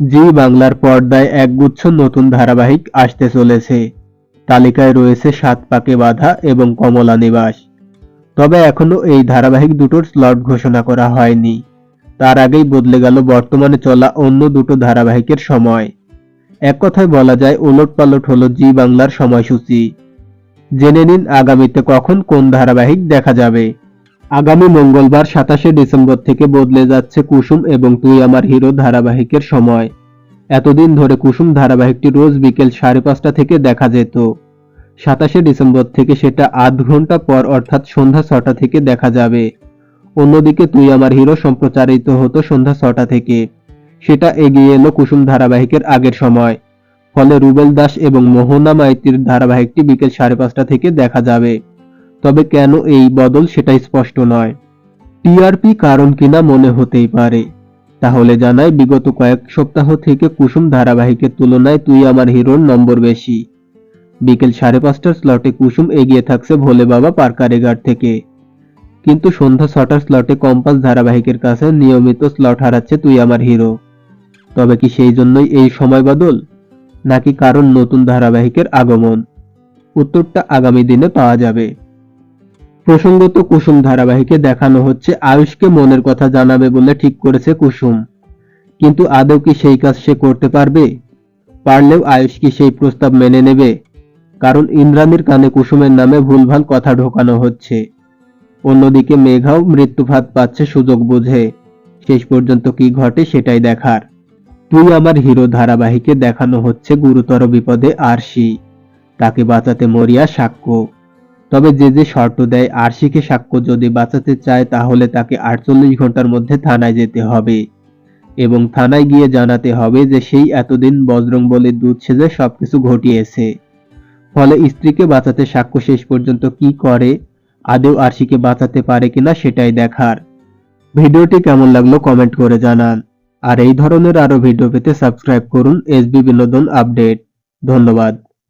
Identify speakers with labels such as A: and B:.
A: জি বাংলার পর্দায় একগুচ্ছ নতুন ধারাবাহিক আসতে চলেছে। তালিকায় রয়েছে সাত পাকে বাঁধা এবং কমলা নিবাস। তবে এখনো এই ধারাবাহিক দুটোর স্লট ঘোষণা করা হয়নি। তার আগেই বদলে গেল বর্তমানে চলা অন্য দুটো ধারাবাহিকের সময়। এক কথায় বলা যায় ওলটপালট হলো জি বাংলার সময়সূচি। জেনে নিন আগামীতে কখন কোন ধারাবাহিক দেখা যাবে। আগামী মঙ্গলবার ২৭শে ডিসেম্বর থেকে বদলে যাচ্ছে কুসুম এবং তুই আমার হিরো ধারাবাহিকের সময়। এতদিন ধরে কুসুম ধারাবাহিকটি রোজ বিকেল ৫:৩০ থেকে দেখা যেত। ২৭শে ডিসেম্বর থেকে সেটা আধ ঘন্টা পর অর্থাৎ সন্ধ্যা ৬টা থেকে দেখা যাবে। অন্যদিকে তুই আমার হিরো সম্প্রচারিত হতো সন্ধ্যা ৬টা থেকে। সেটা এগিয়ে এলো কুসুম ধারাবাহিকের আগের সময়। ফলে রুবেল দাস এবং মোহনা মাইতির ধারাবাহিকটি বিকেল ৫:৩০ থেকে দেখা যাবে। তবে কেন এই বদল সেটা স্পষ্ট নয়। টিআরপি কারণ কিনা মনে হতেই পারে। তাহলে জানাই বিগত কয়েক সপ্তাহ থেকে কুসুম ধারাবাহিকের তুলনায় তুই আমার হিরোর নম্বর বেশি। বিকেল ৫:৩০টার স্লটে কুসুম এগিয়ে থাকছে ভোলে বাবা পারকারিঘাট থেকে। কিন্তু সন্ধ্যা ৬টার স্লটে কম্পাস ধারাবাহিকের কাছে নিয়মিত স্লট হারাচ্ছে তুই আমার হিরো। তবে কি সেই জন্যই এই সময় বদল, নাকি কারণ নতুন ধারাবাহিকের আগমন? উত্তরটা আগামী দিনে পাওয়া যাবে। প্রসঙ্গত কুসুম ধারাবাহিকে দেখানো হচ্ছে আয়ুষকে মনের কথা জানাবে বলে ঠিক করেছে কুসুম। কিন্তু আদৌ কি সেই কাজ সে করতে পারবে? পারলেও আয়ুষ কি সেই প্রস্তাব মেনে নেবে? কারণ ইন্দ্রাণীর কানে কুসুমের নামে ভুলভাল কথা ঢোকানো হচ্ছে। অন্যদিকে মেঘাও মৃত্যুফাত পাচ্ছে সুযোগ বুঝে। শেষ পর্যন্ত কি ঘটে সেটাই দেখার। তুই আমার হিরো ধারাবাহিকে দেখানো হচ্ছে গুরুতর বিপদে আরশি। তাকে বাঁচাতে মরিয়া সাক্ষ্য। তবে যে যে শর্ত দেয় আরশিকে সাক্ষ্য যদি বাঁচাতে চায় তাহলে তাকে ৪৮ ঘন্টার মধ্যে থানায় যেতে হবে এবং থানায় গিয়ে জানাতে হবে যে সেই এতদিন বজরংবলীর দুধ সেজে সবকিছু ঘটিয়েছে। ফলে স্ত্রীকে বাঁচাতে সাক্ষ্য শেষ পর্যন্ত কি করে, আদৌ আরশিকে বাঁচাতে পারে কিনা সেটাই দেখার। ভিডিওটি কেমন লাগলো কমেন্ট করে জানান। আর এই ধরনের আরো ভিডিও পেতে সাবস্ক্রাইব করুন এসবি বিনোদন আপডেট। ধন্যবাদ।